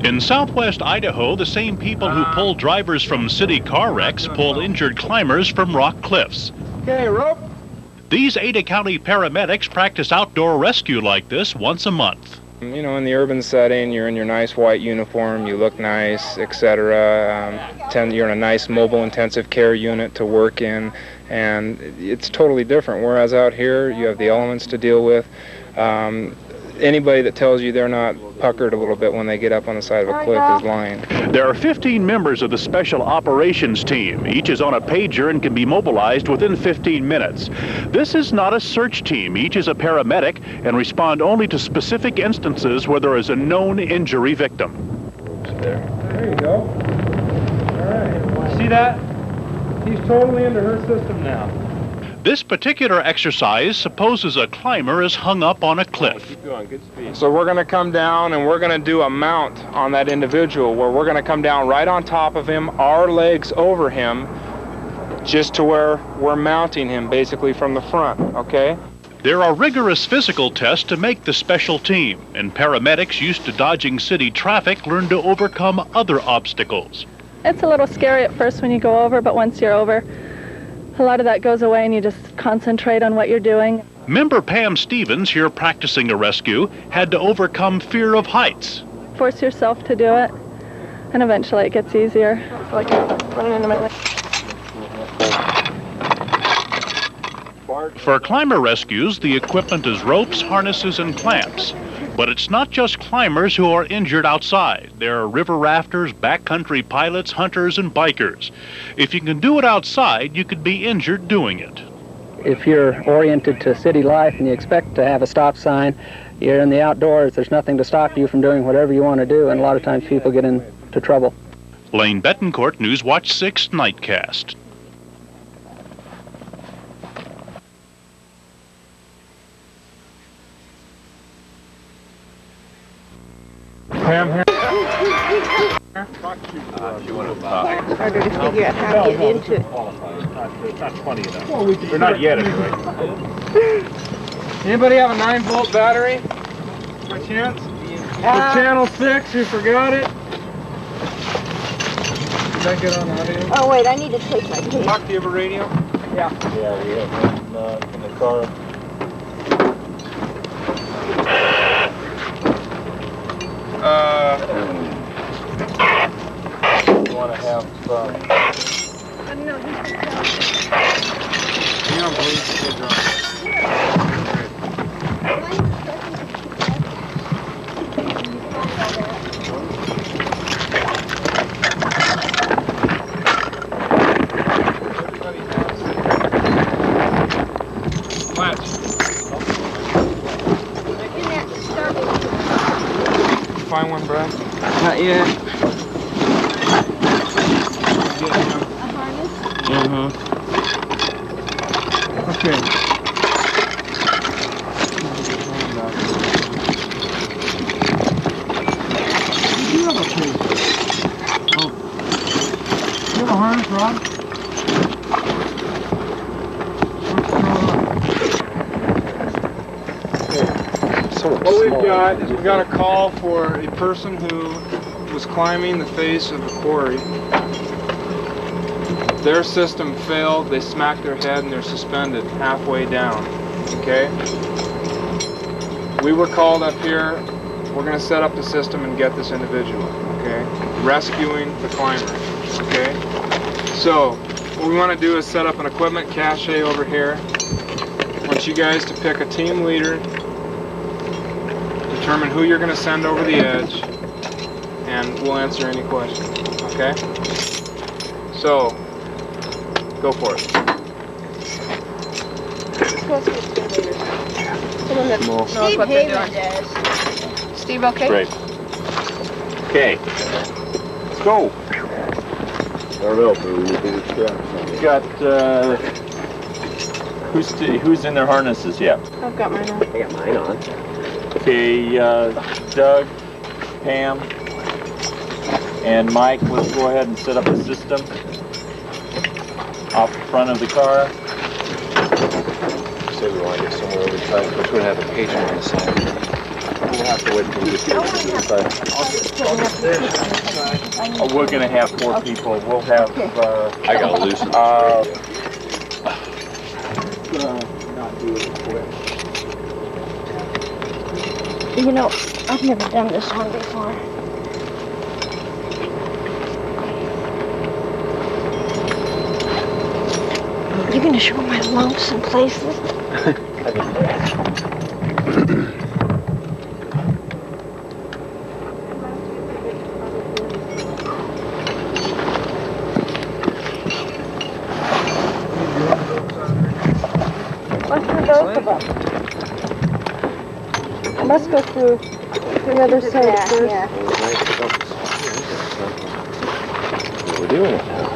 In southwest Idaho, the same people who pull drivers from city car wrecks pull injured climbers from rock cliffs. Okay, rope. These Ada County paramedics practice outdoor rescue like this once a month. You know, in the urban setting, you're in your nice white uniform, you look nice, etc. You're in a nice mobile intensive care unit to work in, and it's totally different. Whereas out here, you have the elements to deal with. Anybody that tells you they're not puckered a little bit when they get up on the side of a cliff is lying. There are 15 members of the Special Operations Team. Each is on a pager and can be mobilized within 15 minutes. This is not a search team. Each is a paramedic and respond only to specific instances where there is a known injury victim. There you go. All right. See that? He's totally into her system now. This particular exercise supposes a climber is hung up on a cliff. Keep going, good speed. So we're going to come down and we're going to do a mount on that individual where we're going to come down right on top of him, our legs over him, just to where we're mounting him basically from the front, okay? There are rigorous physical tests to make the special team, and paramedics used to dodging city traffic learn to overcome other obstacles. It's a little scary at first when you go over, but once you're over, a lot of that goes away and you just concentrate on what you're doing. Member Pam Stevens, here practicing a rescue, had to overcome fear of heights. Force yourself to do it, and eventually it gets easier. It's like running into my leg. For climber rescues, the equipment is ropes, harnesses, and clamps. But it's not just climbers who are injured outside. There are river rafters, backcountry pilots, hunters, and bikers. If you can do it outside, you could be injured doing it. If you're oriented to city life and you expect to have a stop sign, you're in the outdoors, there's nothing to stop you from doing whatever you want to do, and a lot of times people get into trouble. Lane Betancourt, Newswatch 6 Nightcast. Pam here. Harder to figure out how to get into it. It's not 20 enough. Well, they're not yet anyway. Anybody have a 9-volt battery? By chance? For channel 6, you forgot it? Did that get on audio? Oh wait, I need to take my case. Talk to you over radio? Yeah, we have one in the car. You want to have Find one, Brad? Not yet. Okay. You have a case. Oh. You have a harness, Rod? What we've got is we've got a call for a person who was climbing the face of a quarry. Their system failed, they smacked their head and they're suspended halfway down, okay? We were called up here, we're gonna set up the system and get this individual, okay? Rescuing the climber, okay? So, what we wanna do is set up an equipment cache over here. I want you guys to pick a team leader, determine who you're gonna send over the edge, and we'll answer any questions, okay? So, go for it. Steve Haven does. Steve, okay? Great. Okay. Let's go. Start over. You got, who's in their harnesses yet? I've got mine on. I got mine on. Okay, Doug, Pam, and Mike, let's go ahead and set up a system off the front of the car. Say we want to get somewhere over the side, but we're going to have a pager on the side. we'll have to wait till we get to the side. Oh, we're gonna have 4 people. We'll have, I gotta loosen. Not do it quick. You know, I've never done this one before. You're gonna show my lumps and places? What's for both of them? I must go through the other side first. Yeah. What we're doing it now.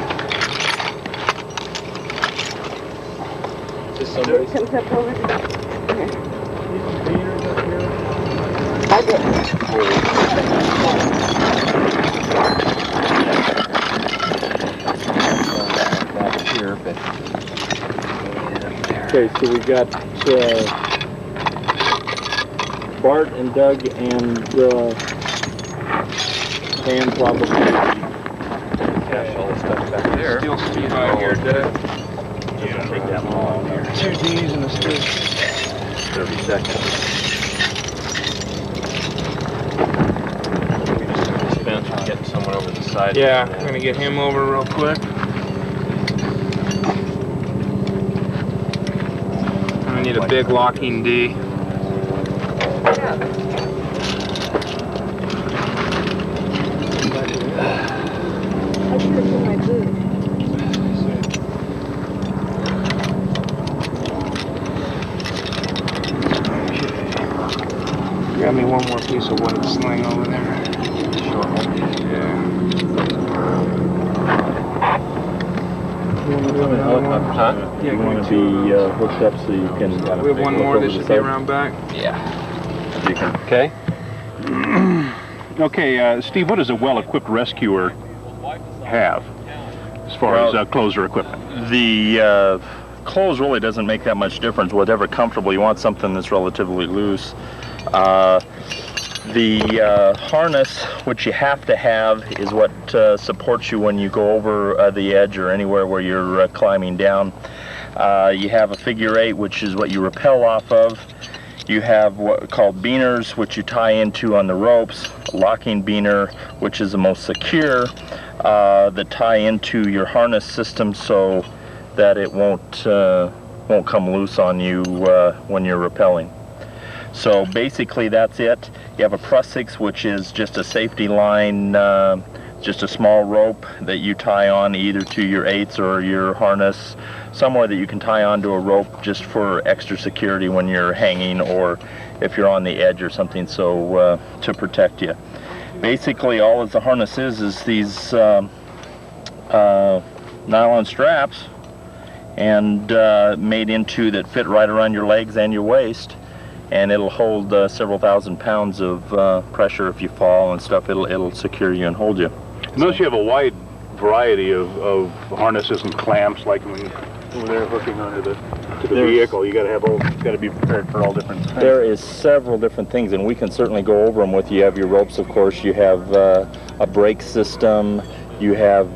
Comes up over here. I did. Here, but Okay, so we got Bart and Doug and Pam probably. cache all the stuff back there. Steel speed out here, Dad. Doesn't take that long here. 2 Ds and a steel. 30 seconds. We just dispense with getting someone over the side. Yeah, I'm gonna get him over real quick. I need a big locking D. Grab me one more piece of white sling over there. Short one. Yeah. Helicopters, huh? Yeah, You want to be hooked up so you can. We have one more that should be around back. Yeah. You can. Okay. Okay, Steve, what does a well-equipped rescuer have as far as clothes or equipment? The clothes really doesn't make that much difference. Whatever comfortable, you want something that's relatively loose. The harness, which you have to have, is what supports you when you go over the edge or anywhere where you're climbing down. You have a figure 8, which is what you rappel off of. You have what are called beaners, which you tie into on the ropes. A locking beaner, which is the most secure, that tie into your harness system so that it won't come loose on you when you're rappelling. So basically that's it. You have a Prussix, which is just a safety line, just a small rope that you tie on either to your 8s or your harness, somewhere that you can tie onto a rope just for extra security when you're hanging or if you're on the edge or something, so to protect you. Basically all the harness is these nylon straps and made into that fit right around your legs and your waist. And it'll hold several thousand pounds of pressure if you fall and stuff. It'll secure you and hold you. Notice you have a wide variety of harnesses and clamps, like when they're hooking onto the vehicle. You got to be prepared for all different things. There is several different things, and we can certainly go over them with you. You have your ropes, of course. You have a brake system. You have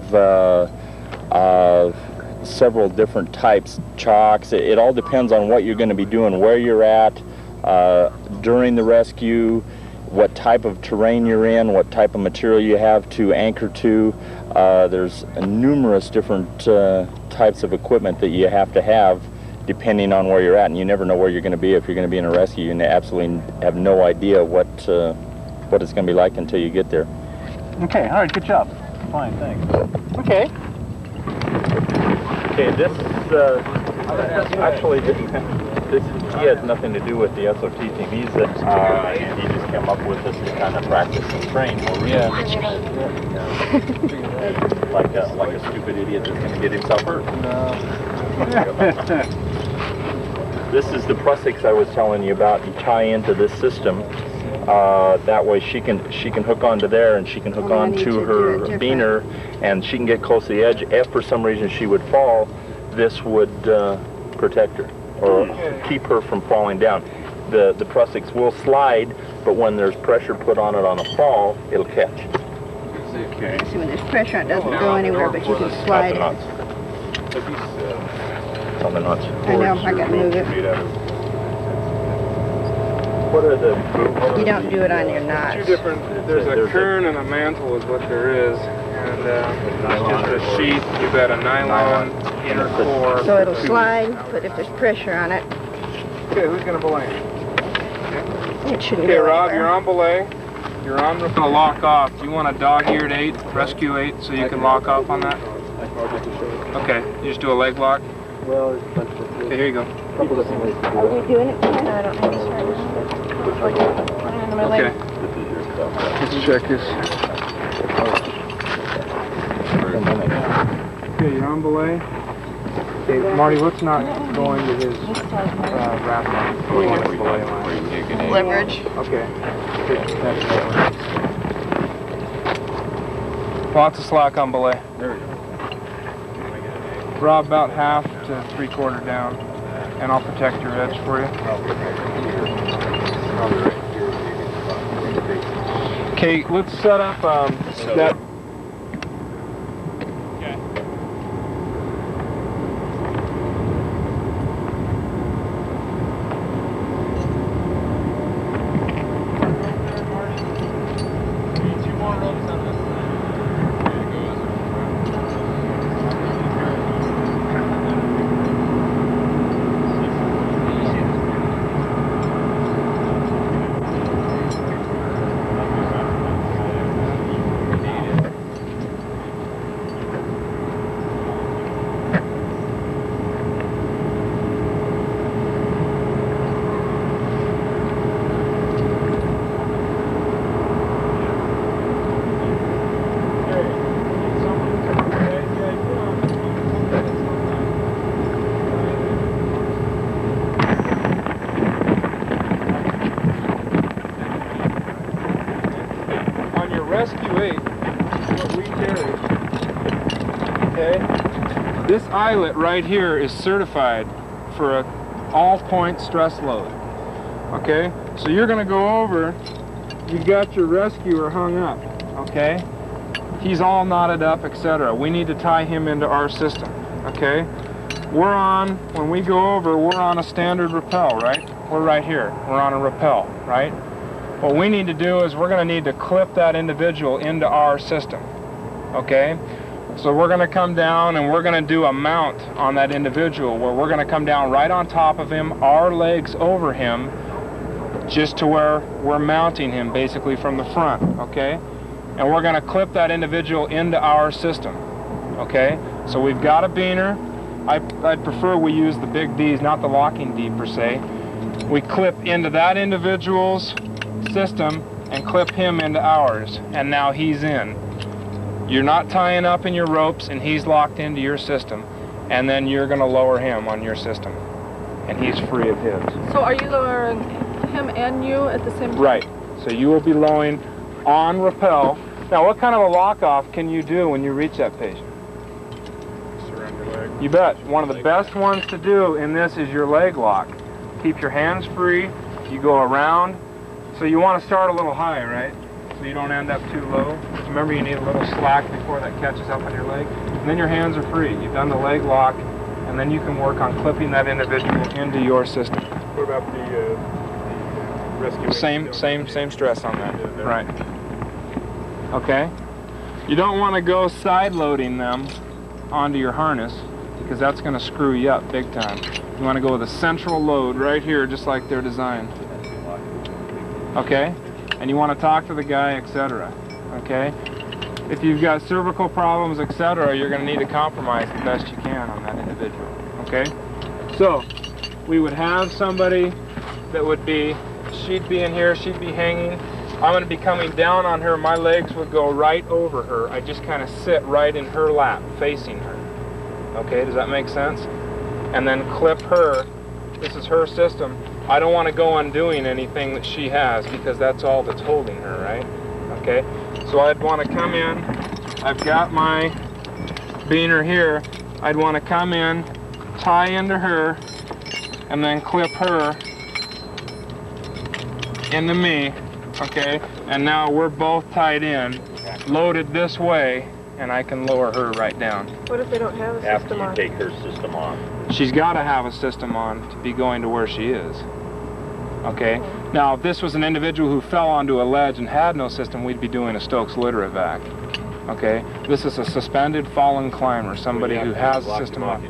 several different types, chocks. It all depends on what you're going to be doing, where you're at during the rescue, what type of terrain you're in, what type of material you have to anchor to. There's numerous different types of equipment that you have to have depending on where you're at, and you never know where you're going to be. If you're going to be in a rescue, you absolutely have no idea what it's going to be like until you get there. Okay, all right, good job. Fine, thanks. Okay. Okay, this actually this he has nothing to do with the SOTTVs that he just came up with this to kind of practice and train. Yeah. Like a stupid idiot that's going to get himself hurt. No. This is the Prussix I was telling you about. You tie into this system. That way she can hook onto there and she can hook onto her beaner and she can get close to the edge. If for some reason she would fall, this would protect her or keep her from falling down. The Prussix will slide but when there's pressure put on it on a fall, it'll catch. Okay. See, when there's pressure, it doesn't go anywhere, but you can slide it. On the nuts. I know, I gotta move it. What are the... You don't do it on your knots. Two different, there's a kern and a mantle is what there is. And just a sheath, you've got a nylon inner core. So it'll slide, but if there's pressure on it, Okay, who's going to belay? it shouldn't Okay, go Rob, anywhere. you're on belay. You're on going to lock off. Do you want a dog-eared 8, rescue 8, so you can lock off on that? Okay, you just do a leg lock. Okay, here you go. Are you doing it? No, I don't have to start. Okay. Let's check this. Okay, you're on belay. Okay, Marty, what's not going to his wrap line? Going on the belay line. Leverage. Okay. Lots of slack on belay. There we go. Rob, about half to 3/4 down, and I'll protect your edge for you. Okay, let's set up that. Rescue 8, what we carry, okay, this eyelet right here is certified for a all-point stress load, okay? So you're going to go over, you've got your rescuer hung up, okay? He's all knotted up, etc. We need to tie him into our system, okay? We're on, when we go over, we're on a standard rappel, right? We're right here, we're on a rappel, right? What we need to do is we're going to need to clip that individual into our system, okay? So we're going to come down and we're going to do a mount on that individual where we're going to come down right on top of him, our legs over him, just to where we're mounting him basically from the front, okay? And we're going to clip that individual into our system, okay? So we've got a beaner. I'd prefer we use the big D's, not the locking D per se. We clip into that individual's system and clip him into ours, and now he's in. You're not tying up in your ropes and he's locked into your system, and then you're going to lower him on your system and he's free of his. So are you lowering him and you at the same time? Right. So you will be lowering on rappel. Now what kind of a lock off can you do when you reach that patient? Surrender leg. You bet. One of the best ones to do in this is your leg lock. Keep your hands free. You go around. So you want to start a little high, right? So you don't end up too low. Remember, you need a little slack before that catches up on your leg. And then your hands are free. You've done the leg lock, and then you can work on clipping that individual into your system. What about the rescue? Same stress on that. Right. Okay. You don't want to go side loading them onto your harness because that's going to screw you up big time. You want to go with a central load right here, just like they're designed. Okay? And you want to talk to the guy, etc. Okay? If you've got cervical problems, etc., you're going to need to compromise the best you can on that individual. Okay? So, we would have somebody that would be, she'd be in here, she'd be hanging. I'm going to be coming down on her. My legs would go right over her. I just kind of sit right in her lap, facing her. Okay, does that make sense? And then clip her. This is her system. I don't want to go undoing anything that she has because that's all that's holding her, right? Okay, so I'd want to come in. I've got my beaner here. I'd want to come in, tie into her, and then clip her into me Okay, and now we're both tied in, loaded this way, and I can lower her right down. What if they don't have a system on? After you take her system off. She's got to have a system on to be going to where she is. Okay, now if this was an individual who fell onto a ledge and had no system, we'd be doing a Stokes litter evac. Okay, this is a suspended fallen climber, somebody who has a system on.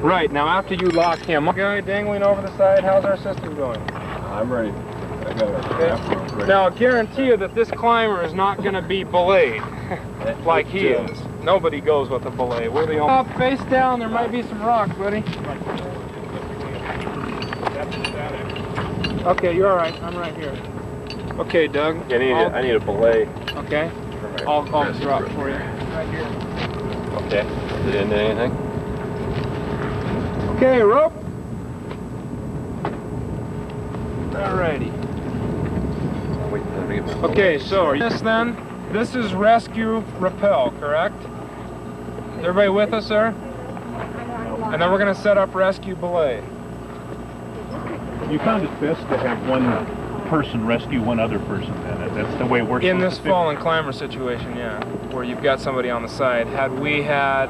Right, now after you lock him, guy dangling over the side, how's our system going? I'm ready. I got it. Okay. Now I guarantee you that this climber is not going to be belayed like he is. Nobody goes with a belay. We're the only... Up, face down, there might be some rocks, buddy. Okay, you're all right. I'm right here. Okay, Doug. Yeah, I need a belay. Okay. I'll drop for you. Right here. Okay. Is it into anything? Okay, rope. Alrighty. Okay, so this then, this is rescue rappel, correct? Everybody with us, sir? And then we're going to set up rescue belay. You found it best to have one person rescue one other person then. That's the way it works. In this fallen climber situation, yeah, where you've got somebody on the side. Had we had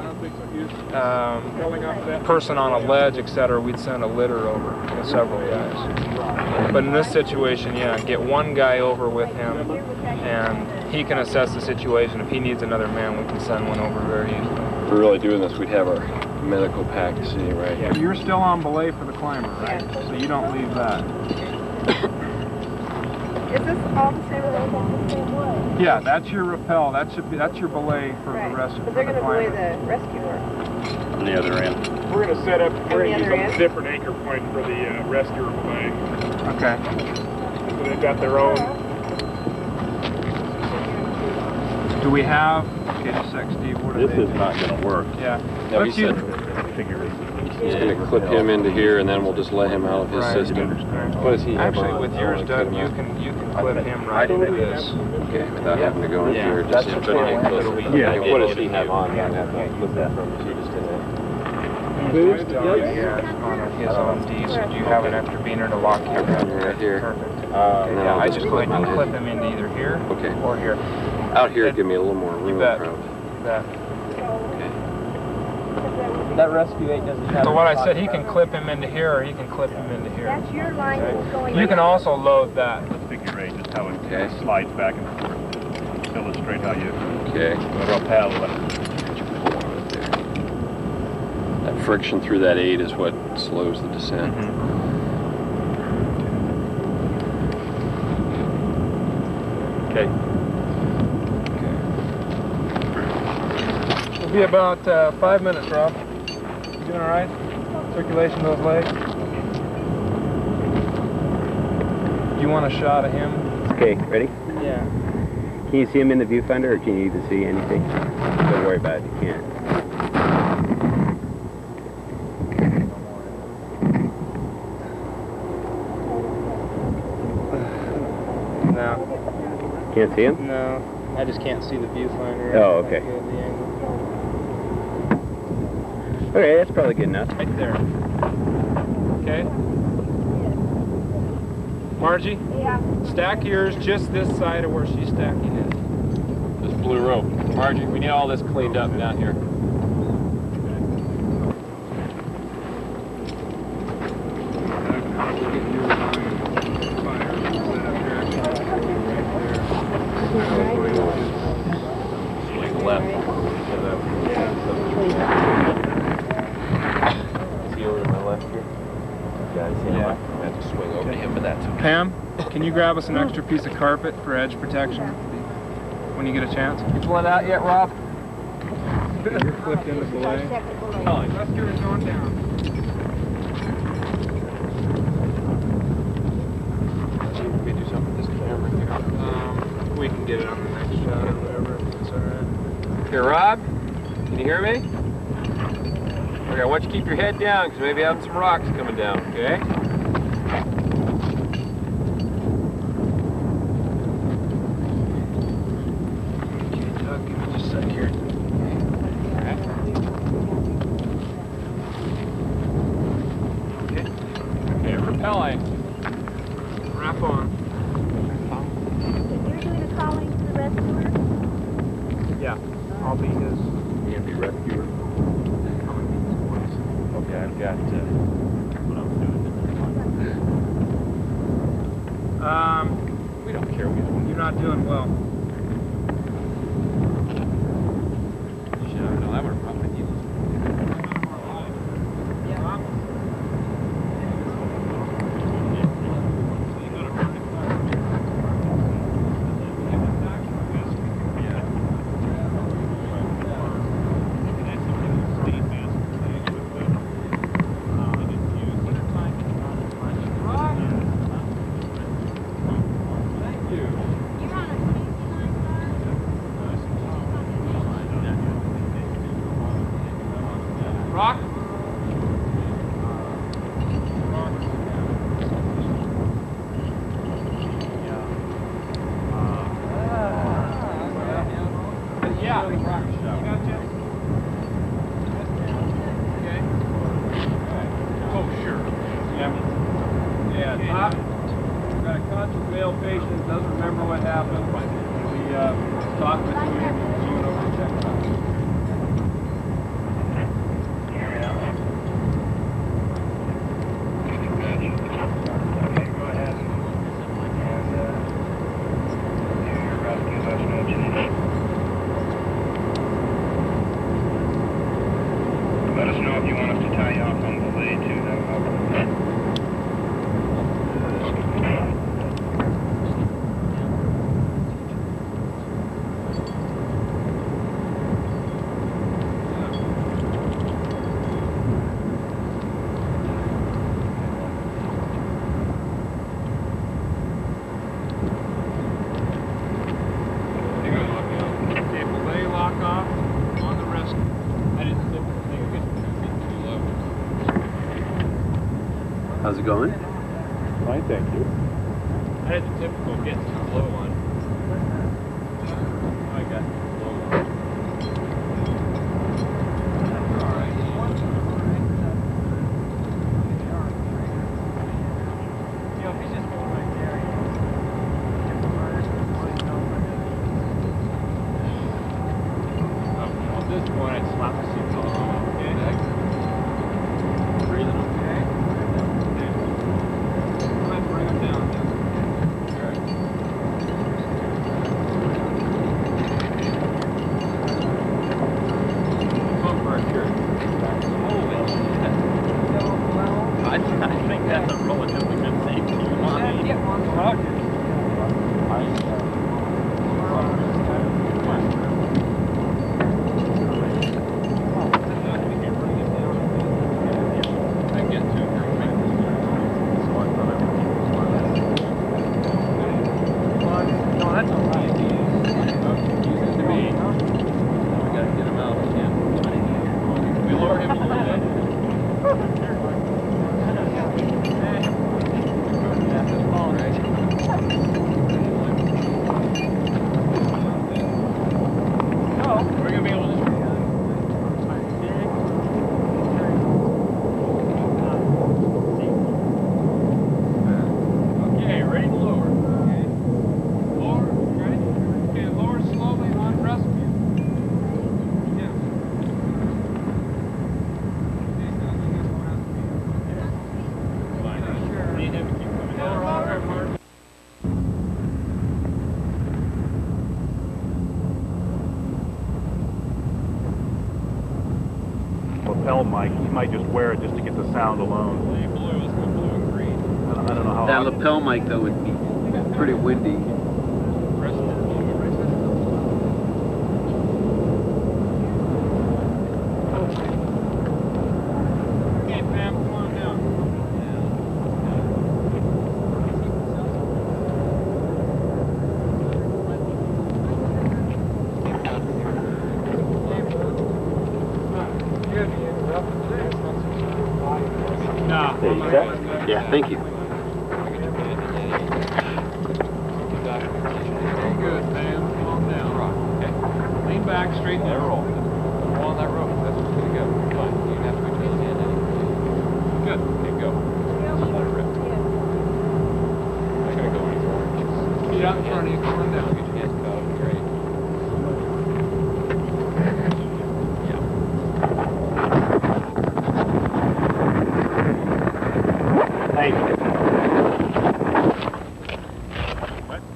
a person on a ledge, etc., we'd send a litter over with several guys. But in this situation, yeah, get one guy over with him, and he can assess the situation. If he needs another man, we can send one over very easily. If we're really doing this, we'd have our medical pack sitting right here. Yeah, you're still on belay for the climber, right? So you don't leave that. Is this all the same way? Yeah, that's your rappel. That's your belay for the rest of the But they're going to belay climber. the rescuer. On the other end. We're going to set up, we're going to other use end? a different anchor point for the rescuer belay. Okay. So they've got their own. Do we have? Okay, just a sec, Steve. What are This they? is not going to work. Yeah. No, Let's he use. said Figure eight. he's going to clip him into here, and then we'll just let him out of his Right. system. What does he have Actually, on? with I yours, wanna Doug, cut him you out. can clip him right into this. Okay, without having to go into here. That's Just what put him close. Yeah. What does he have on? Flip that from the just in there. Boost? Yeah, on his own D. So do you have an extra beaner to lock him? Right here. Perfect. And then Yeah, I'll I just just go ahead and clip clip him him into either here Okay. or here. Out here, give me a little more room. bet. Probably. That. That rescue 8 doesn't have... So what I said, he can clip him into here or he can clip him into here. That's your line that's going You can also load that. Figure eight, just how it Okay. slides back and forth. Illustrate how you Okay. rappel it. That friction through that 8 is what slows the descent. Okay. It'll be about 5 minutes, Rob. You doing all right? Circulation of those legs? You want a shot of him? Okay, ready? Yeah. Can you see him in the viewfinder, or can you even see anything? Don't worry about it, you can't. No. Can't see him? No. I just can't see the viewfinder. Oh, okay. Okay, that's probably good enough. Right there. Okay? Margie? Yeah. Stack yours just this side of where she's stacking it. This blue rope. Margie, we need all this cleaned up down here. Swing left. See over to my left here? Guys, Yeah. I have to swing over to him, but that's okay. Pam, can you grab us an extra piece of carpet for edge protection when you get a chance? You pull it out yet, Rob? You're clipped into belay. Rescue is going down. We do something with this camera here. We can get it on the next shot or whatever. It's all right. Here, Rob, can you hear me? Okay, I want you to keep your head down, because maybe I have some rocks coming down, okay? Doug, give me just a sec here. Okay, rappelling. Wrap on. I'll be his EMS rescuer. Okay, I've got what I'm doing. We don't care. You're not doing well. No, that would have probably needed. Rock? Yeah. You got you? Okay. Oh, sure. Yeah, top. We've got a conscious male patient, doesn't remember what happened. We talked with him, he went over and checked out. Let us know if you want us to tie you off on the blade too. That'll help. Okay, belay lock off on the wrist. I didn't think the thing would get too low. How's it going? Fine, thank you. I had the typical get too low one. I got low one. At this point, I'd slap the seatbelt on. Okay. Breathing okay. Let's bring him down. Pump pressure. Holy shit. I think that's a relatively good safety. Lapel mic, he might just wear it just to get the sound alone. Blue is the blue and green. I don't know how. That lapel mic though would be pretty windy. Rest of the blue. Okay, Pam, come on down. No. There you go. Yeah, thank you. Very good, Pam. Calm down. Okay. Lean back, straighten That that roll. roll. Roll on that rope. That's what's gonna go. Fine. You don't have to go to his hand anyway. Good. Okay, go. Just let it rip. Not gonna go anywhere. Feet out in front of you, come on down. Get your hands out. Great.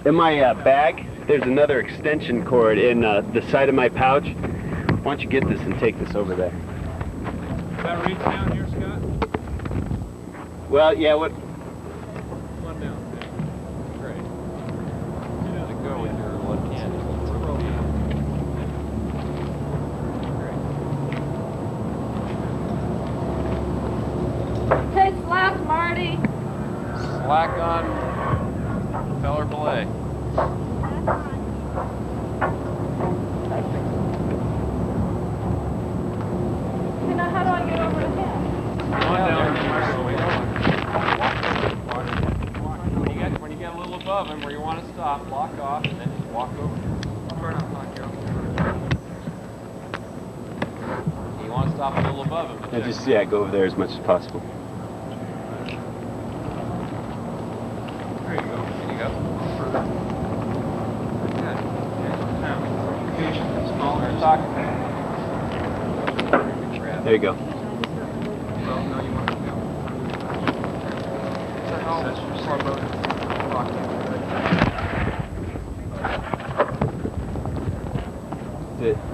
In my bag, there's another extension cord in the side of my pouch. Why don't you get this and take this over there? Is that reach down here, Scott? Well, yeah, what? Come on down. Great. Let it go with your left hand. Okay, slack, Marty. Slack on feller belay. Now, how do I get over to him? When you get a little above him where you want to stop, lock off, and then just walk over. You want to stop a little above him. I just, yeah, go over there as much as possible. There you go. There you go. Good. Now, smaller socket. There you go. Well, no, you want to go.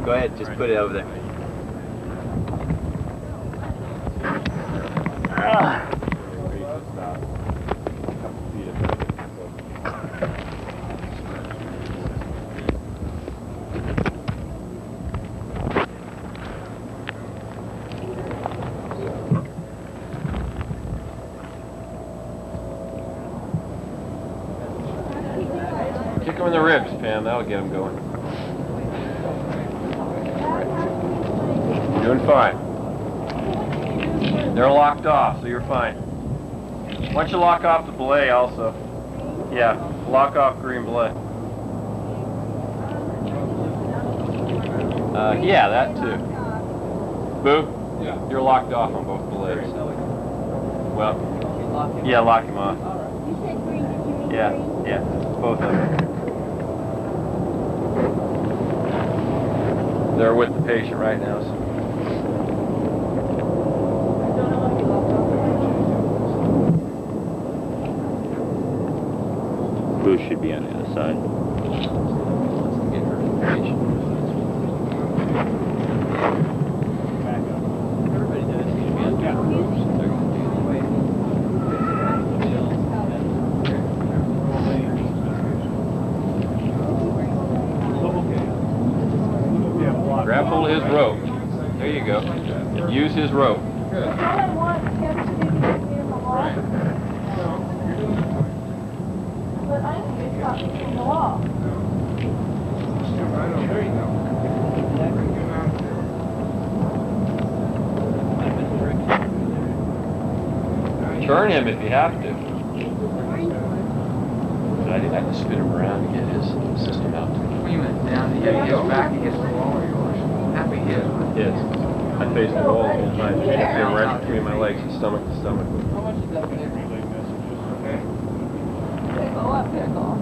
Go ahead, just put it over there. Kick him in the ribs, Pam. That'll get him going. You're doing fine. They're locked off, so you're fine. Why don't you lock off the belay also? Yeah, lock off green belay. Yeah, that too. Boo? Yeah. You're locked off on both belays. Well, yeah, lock him off. Yeah, yeah, both of them. They're with the patient right now. So. Boo should be on the other side. Get her to the patient. Everybody does need to be on top of ropes. They're going to do the grab hold of his rope. There you go. Use his rope. Good. Right. But I can get something from the wall. There you go. Turn him if you have to. But I just spin him around to get his system out. When you went down, you had to get back against the wall or yours. Happy hit. Yes. I face the wall the whole time. Spin him right between my legs, stomach to stomach. How much is that big? Pickle, what pickle?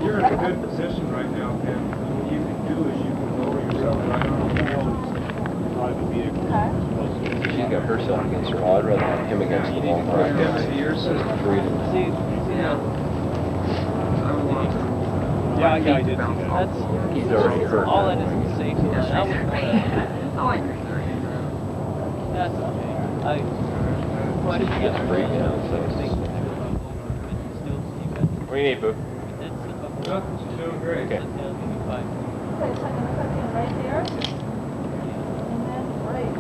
You're in a good position right now, Pam. What you can do is you can lower yourself right on the wall and drive the vehicle. She's got herself against her wall. I'd rather have him against the wall. Right down to your system. Freedom. Yeah, I did see that. That's He's already hurt. all that is safety. That was that's okay. She gets a breakdown, so what do you need, Boo? She's doing great. Okay. Okay, so I'm gonna put him right there. And then right.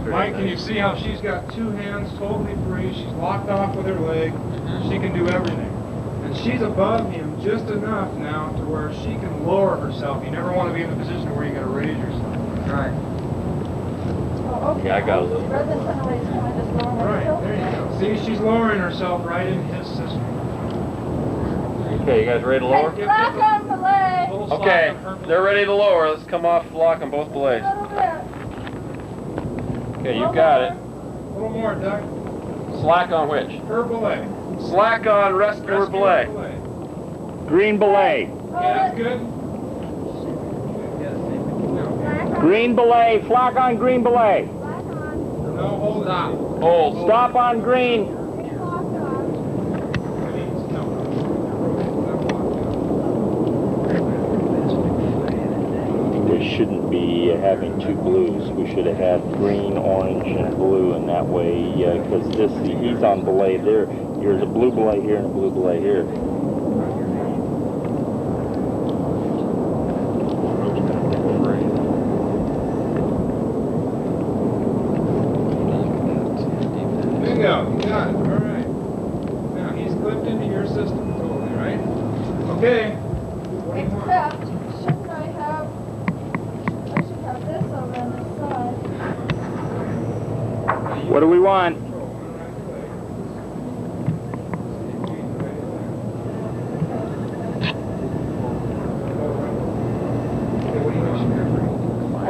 Mike, can you see how she's got two hands totally free? She's locked off with her leg. She can do everything. And she's above him just enough now to where she can lower herself. You never want to be in the position where you got to raise yourself. Right. Oh, okay. Yeah, I got a little. Rather than trying to raise him, I just lower myself. Right, there you go. See, she's lowering herself right in his system. Okay, you guys ready to lower? Lock on belay. Okay, they're ready to lower. Let's come off lock on both belays. Okay, you've got it. A little more, Doug. Slack on which? Her belay. Slack on rescuer belay. Green belay. Okay, that's good. Green belay. Flock on green belay. No, hold it. Hold. Stop on green. They shouldn't be having two blues. We should have had green, orange, and blue, and that way, because he's on belay there. There's a blue belay here and a blue belay here. Bingo, you got it. All right. Now he's clipped into your system totally, right? Okay. Except, shouldn't I should have this over on this side. What do we want?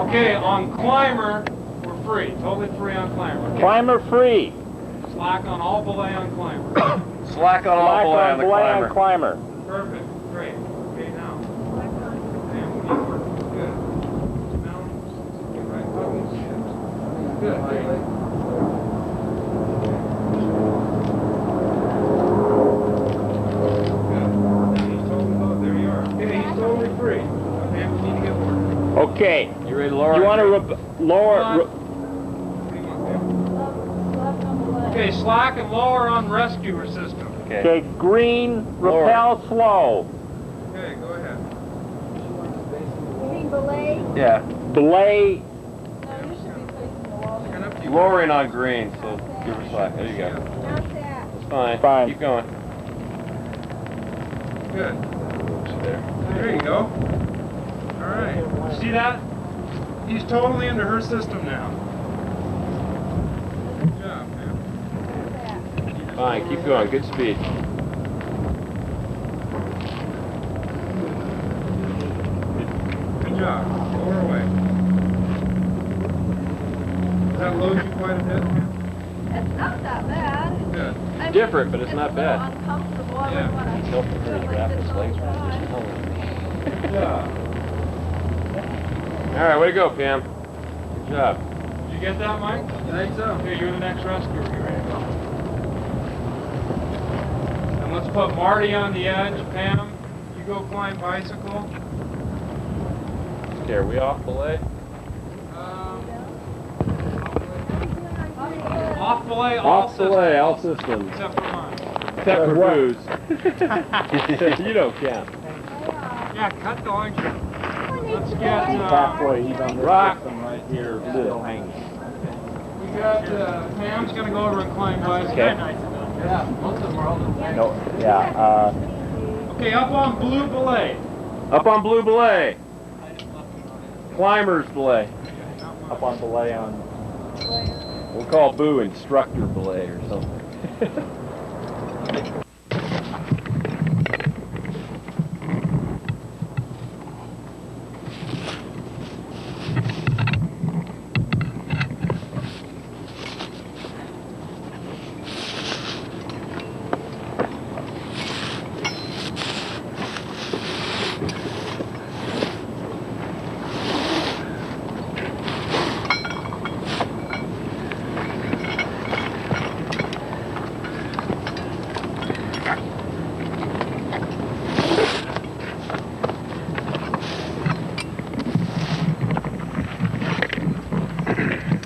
Okay, on climber, we're free. Totally free on climber. Climber free. Slack on all belay on climber. Slack on all belay on the climber. climber. Perfect. Great. Okay, now. Good. Now, right buttons. Good. There you are. Okay, he's totally free. Okay, we need to get work. Okay. You ready to lower? You want to lower? Okay, slack and lower on rescuer system. Okay. Green. Repel slow. Okay, go ahead. You mean belay? Yeah. Belay. No, you should be placing the wall. Lowering on green, so give her slack. There you go. How's that? It's fine. Fine. Keep going. Good. There you go. All right. See that? He's totally into her system now. Good job, man. Fine. Keep going. Good speed. Good job. Lower away. Does that load you quite a bit? It's not that bad. Good. I mean, Different, but it's not a little bad. uncomfortable. I Yeah. wouldn't want to Helpful for his wrap his legs around his time. Good job. All right, way to go, Pam. Good job. Did you get that, Mike? I think so. Okay, you're the next rescuer. You ready to go? And let's put Marty on the edge. Pam, you go climb bicycle. Okay, are we off belay? Off belay, all Off belay, all systems. Except for mine. Except for booze. You don't count. Yeah, cut the orange. Let's get Halfway, he's on this rock. system right here, still hanging. We got Pam's gonna go over and climb bicycle. Okay. Yeah, most of them are all the same. No, yeah. Okay, up on blue belay. Up on blue belay. Climbers belay. Up on belay on. We'll call Boo instructor belay or something.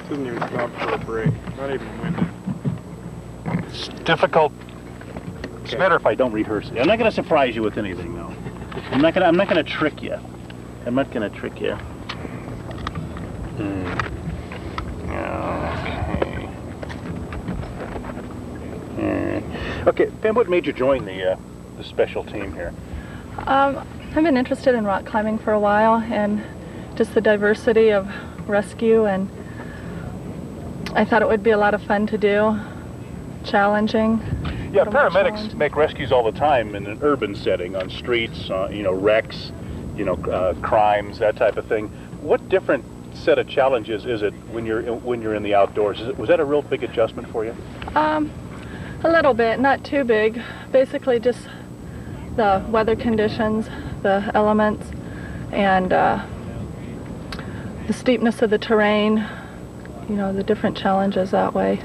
Doesn't even stop for a break. Not even winded. It's difficult. It's better if I don't rehearse it. I'm not going to surprise you with anything, though. I'm not going to trick you. I'm not going to trick you. Okay. Okay, Pam, what made you join the special team here? I've been interested in rock climbing for a while, and just the diversity of rescue, and I thought it would be a lot of fun to do, challenging. Yeah, little more paramedics challenge. make rescues all the time in an urban setting, on streets, you know, wrecks, you know, crimes, that type of thing. What different set of challenges is it when you're in the outdoors? Was that a real big adjustment for you? A little bit, not too big. Basically just the weather conditions, the elements, and the steepness of the terrain, you know, the different challenges that way.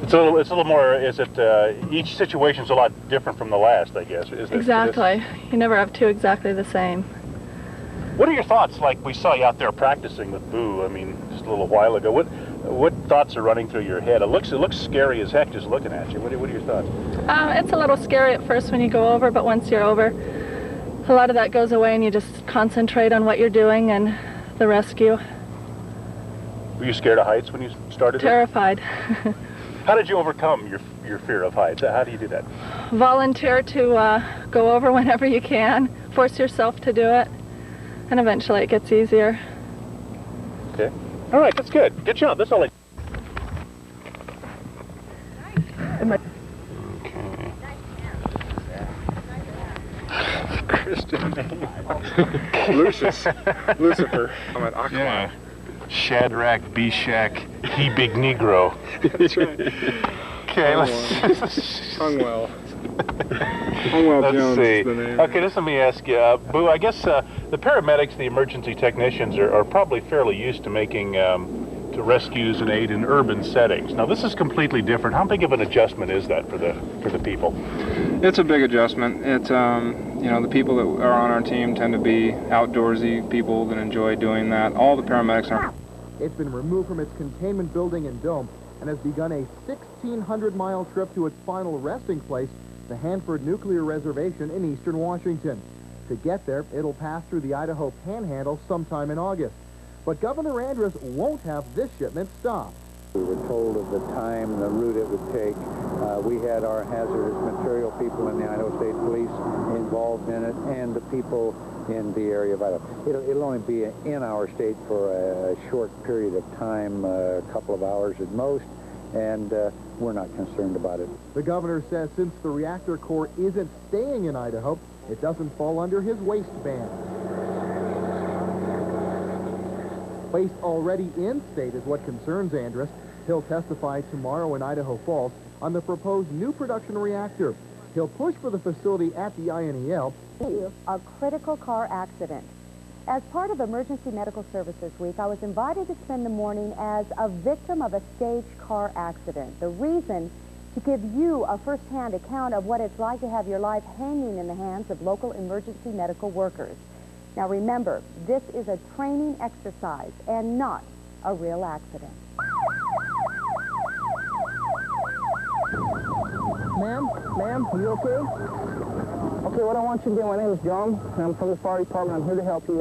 It's a little more, is it, each situation's a lot different from the last, I guess. Exactly. You never have two exactly the same. What are your thoughts, like we saw you out there practicing with Boo, I mean, just a little while ago. What thoughts are running through your head? It looks scary as heck just looking at you. What are your thoughts? It's a little scary at first when you go over, but once you're over, a lot of that goes away and you just concentrate on what you're doing and the rescue. Were you scared of heights when you started? Terrified. How did you overcome your fear of heights? How do you do that? Volunteer to go over whenever you can. Force yourself to do it, and eventually it gets easier. Okay. All right, that's good. Good job. That's all I... Okay. Christian name. Lucifer. I'm at Aqua. Yeah. Shadrach, Meshach, he big Negro. That's right. Okay, let's Hungwell. let's Jones see. is the name. Okay, just let me ask you, Boo, I guess the paramedics, the emergency technicians are probably fairly used to making to rescues and aid in urban settings. Now, this is completely different. How big of an adjustment is that for the people? It's a big adjustment. It's you know, the people that are on our team tend to be outdoorsy people that enjoy doing that. All the paramedics are. It's been removed from its containment building and dome and has begun a 1,600-mile trip to its final resting place, the Hanford Nuclear Reservation in eastern Washington. To get there, it'll pass through the Idaho Panhandle sometime in August. But Governor Andrus won't have this shipment stopped. We were told of the time, the route it would take. We had our hazardous material people in the Idaho State Police involved in it, and the people in the area of Idaho. It'll only be in our state for a short period of time, a couple of hours at most, and we're not concerned about it. The governor says since the reactor core isn't staying in Idaho, it doesn't fall under his waste ban. Waste already in state is what concerns Andrus. He'll testify tomorrow in Idaho Falls on the proposed new production reactor. He'll push for the facility at the INEL. A critical car accident. As part of Emergency Medical Services Week, I was invited to spend the morning as a victim of a staged car accident. The reason, to give you a first-hand account of what it's like to have your life hanging in the hands of local emergency medical workers. Now remember, this is a training exercise and not a real accident. Ma'am, are you okay? Okay, what I want you to do, my name is John, and I'm from the fire department. I'm here to help you.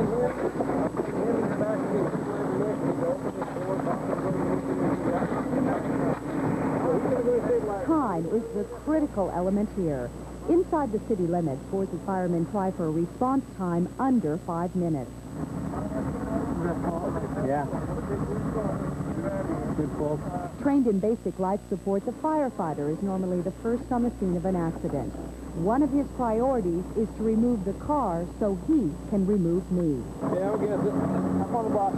Time is the critical element here. Inside the city limits, Boise firemen try for a response time under 5 minutes. Yeah. Good folks. Trained in basic life support, the firefighter is normally the first on the scene of an accident. One of his priorities is to remove the car so he can remove me. Yeah, we'll get it. Up on the block.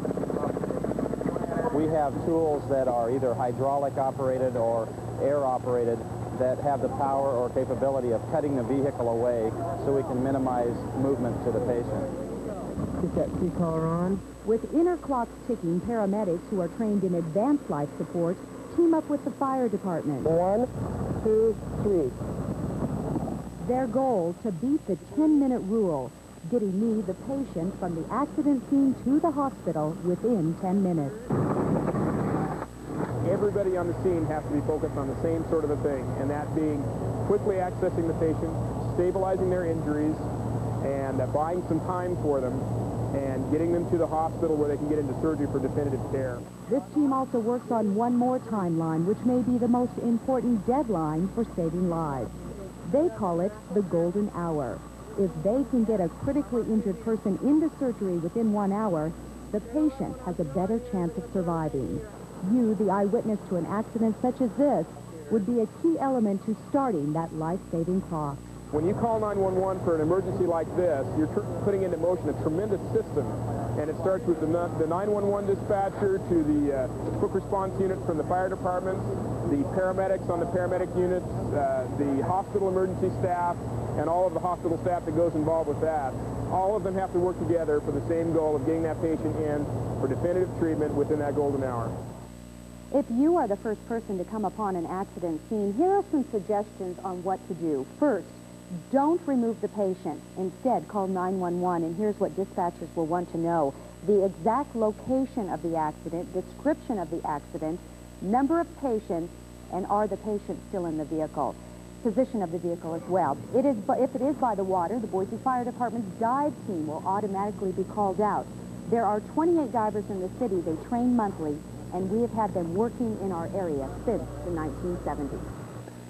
We have tools that are either hydraulic operated or air operated that have the power or capability of cutting the vehicle away so we can minimize movement to the patient. Get that C-collar on. With inner clocks ticking, paramedics who are trained in advanced life support team up with the fire department. 1, 2, 3. Their goal, to beat the 10-minute rule, getting me, the patient, from the accident scene to the hospital within 10 minutes. Everybody on the scene has to be focused on the same sort of a thing, and that being quickly accessing the patient, stabilizing their injuries, and buying some time for them, and getting them to the hospital where they can get into surgery for definitive care. This team also works on one more timeline, which may be the most important deadline for saving lives. They call it the golden hour. If they can get a critically injured person into surgery within 1 hour, the patient has a better chance of surviving. You, the eyewitness to an accident such as this, would be a key element to starting that life-saving clock. When you call 911 for an emergency like this, you're putting into motion a tremendous system. And it starts with the 911 dispatcher to the quick response unit from the fire departments, the paramedics on the paramedic units, the hospital emergency staff, and all of the hospital staff that goes involved with that. All of them have to work together for the same goal of getting that patient in for definitive treatment within that golden hour. If you are the first person to come upon an accident scene, here are some suggestions on what to do. First, don't remove the patient. Instead, call 911, and here's what dispatchers will want to know. The exact location of the accident, description of the accident, number of patients, and are the patients still in the vehicle? Position of the vehicle as well. If it is by the water, the Boise Fire Department's dive team will automatically be called out. There are 28 divers in the city. They train monthly, and we have had them working in our area since the 1970s.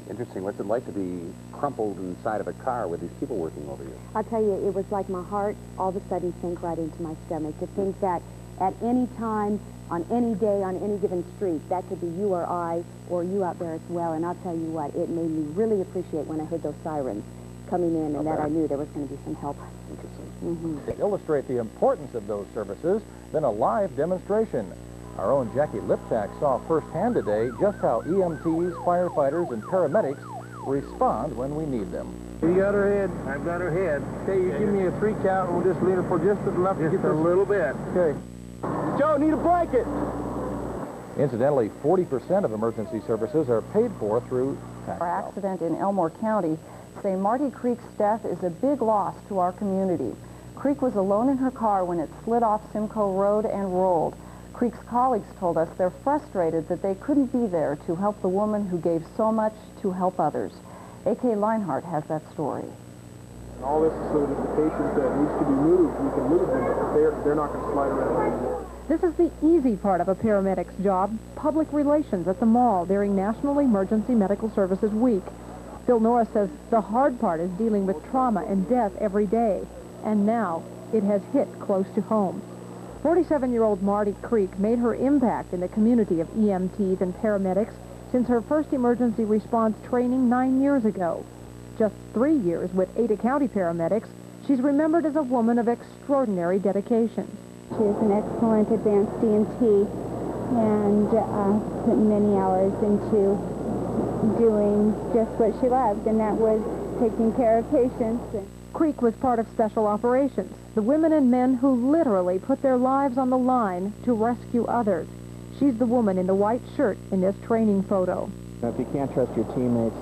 Interesting. What's it like to be crumpled inside of a car with these people working over you? I'll tell you, it was like my heart all of a sudden sank right into my stomach to think that at any time, on any day, on any given street, that could be you or I, or you out there as well. And I'll tell you what, it made me really appreciate when I heard those sirens coming in, and that I knew there was going to be some help. Interesting. To illustrate the importance of those services, then a live demonstration. Our own Jackie Liptak saw firsthand today just how EMTs, firefighters, and paramedics respond when we need them. You got her head. I've got her head. Okay, you give me a 3 count, and we'll just lean her for just enough to get a little bit. Okay. Joe, need a blanket. Incidentally, 40% of emergency services are paid for through tax. Our accident in Elmore County say Marty Creek's death is a big loss to our community. Creek was alone in her car when it slid off Simcoe Road and rolled. Creek's colleagues told us they're frustrated that they couldn't be there to help the woman who gave so much to help others. A.K. Leinhardt has that story. And all this is so that the patient that needs to be moved, we can move them, but they're not going to slide around anymore. This is the easy part of a paramedic's job, public relations at the mall during National Emergency Medical Services Week. Phil Norris says the hard part is dealing with trauma and death every day, and now it has hit close to home. 47-year-old Marty Creek made her impact in the community of EMTs and paramedics since her first emergency response training 9 years ago. Just 3 years with Ada County paramedics, she's remembered as a woman of extraordinary dedication. She is an excellent advanced EMT and put many hours into doing just what she loved, and that was taking care of patients. Creek was part of Special Operations, the women and men who literally put their lives on the line to rescue others. She's the woman in the white shirt in this training photo. If you can't trust your teammates,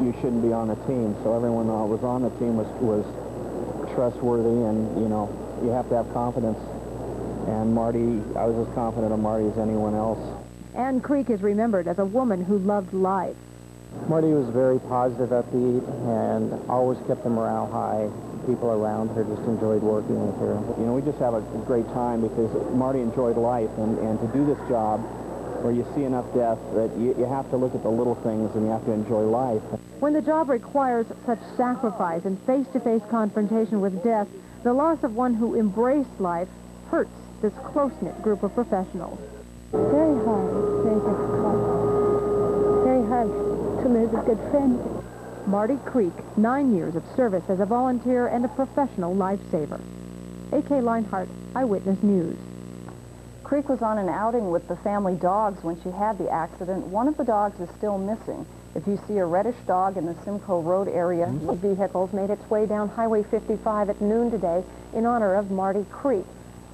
you shouldn't be on the team. So everyone that was on the team was trustworthy, and, you know, you have to have confidence. And Marty, I was as confident of Marty as anyone else. Ann Creek is remembered as a woman who loved life. Marty was very positive, upbeat, and always kept the morale high. People around her just enjoyed working with her. You know, we just have a great time because Marty enjoyed life, and to do this job where you see enough death that you have to look at the little things and you have to enjoy life. When the job requires such sacrifice and face-to-face confrontation with death, the loss of one who embraced life hurts this close-knit group of professionals. Very hard, very difficult, very hard to lose a good friend. Marty Creek, 9 years of service as a volunteer and a professional lifesaver. A.K. Leinhardt, Eyewitness News. Creek was on an outing with the family dogs when she had the accident. One of the dogs is still missing. If you see a reddish dog in the Simcoe Road area, the vehicles made its way down Highway 55 at noon today in honor of Marty Creek.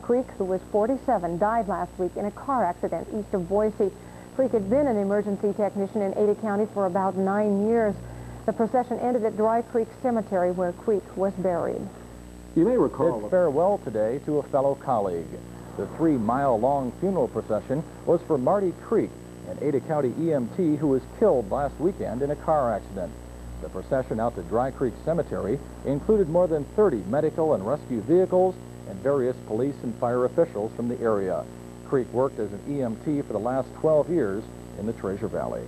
Creek, who was 47, died last week in a car accident east of Boise. Creek had been an emergency technician in Ada County for about 9 years. The procession ended at Dry Creek Cemetery, where Creek was buried. You may recall bid farewell today to a fellow colleague. The 3-mile-long funeral procession was for Marty Creek, an Ada County EMT who was killed last weekend in a car accident. The procession out to Dry Creek Cemetery included more than 30 medical and rescue vehicles and various police and fire officials from the area. Creek worked as an EMT for the last 12 years in the Treasure Valley.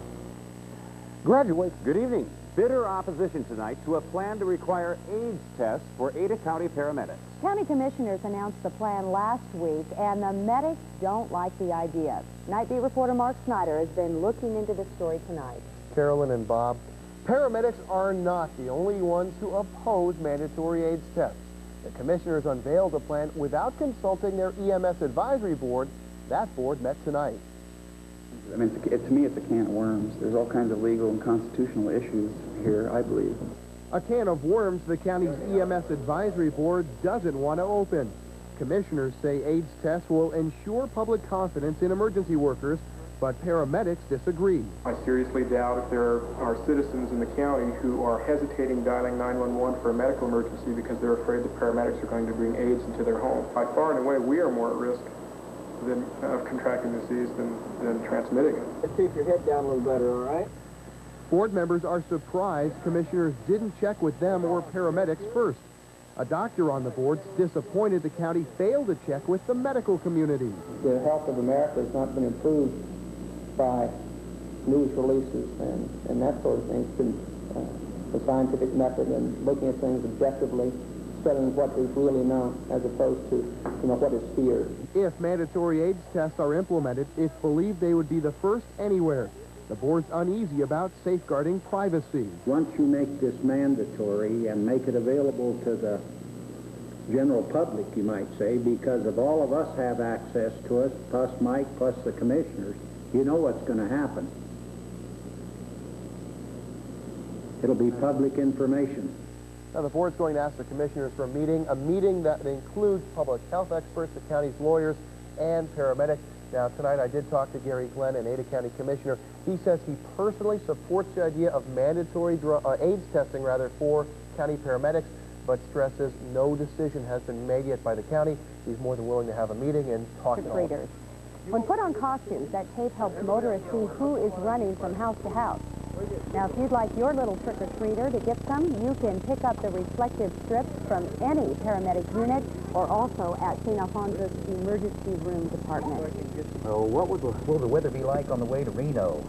Graduates, good evening. Bitter opposition tonight to a plan to require AIDS tests for Ada County paramedics. County commissioners announced the plan last week, and the medics don't like the idea. Night Beat reporter Mark Snyder has been looking into the story tonight. Carolyn and Bob. Paramedics are not the only ones who oppose mandatory AIDS tests. The commissioners unveiled a plan without consulting their EMS advisory board. That board met tonight. I mean, to me, it's a can of worms. There's all kinds of legal and constitutional issues here, I believe. A can of worms the county's EMS advisory board doesn't want to open. Commissioners say AIDS tests will ensure public confidence in emergency workers, but paramedics disagree. I seriously doubt if there are citizens in the county who are hesitating dialing 911 for a medical emergency because they're afraid the paramedics are going to bring AIDS into their home. By far and away, we are more at risk of contracting the disease than transmitting it. Let's keep your head down a little better, all right? Board members are surprised commissioners didn't check with them or paramedics first. A doctor on the board's disappointed the county failed to check with the medical community. The health of America has not been improved by news releases and that sort of thing. It's been the scientific method and looking at things objectively, studying what is really known as opposed to, what is feared. If mandatory AIDS tests are implemented, it's believed they would be the first anywhere. The board's uneasy about safeguarding privacy. Once you make this mandatory and make it available to the general public, you might say, because if all of us have access to it, plus Mike, plus the commissioners, you know what's going to happen. It'll be public information. Now, the board's going to ask the commissioners for a meeting that includes public health experts, the county's lawyers, and paramedics. Now, tonight I did talk to Gary Glenn, an Ada County commissioner. He says he personally supports the idea of mandatory AIDS testing, for county paramedics, but stresses no decision has been made yet by the county. He's more than willing to have a meeting and talk to all. When put on costumes, that tape helps motorists see who is running from house to house. Now, if you'd like your little trick-or-treater to get some, you can pick up the reflective strips from any paramedic unit or also at St. Alphonsus Emergency Room Department. So what will the weather be like on the way to Reno?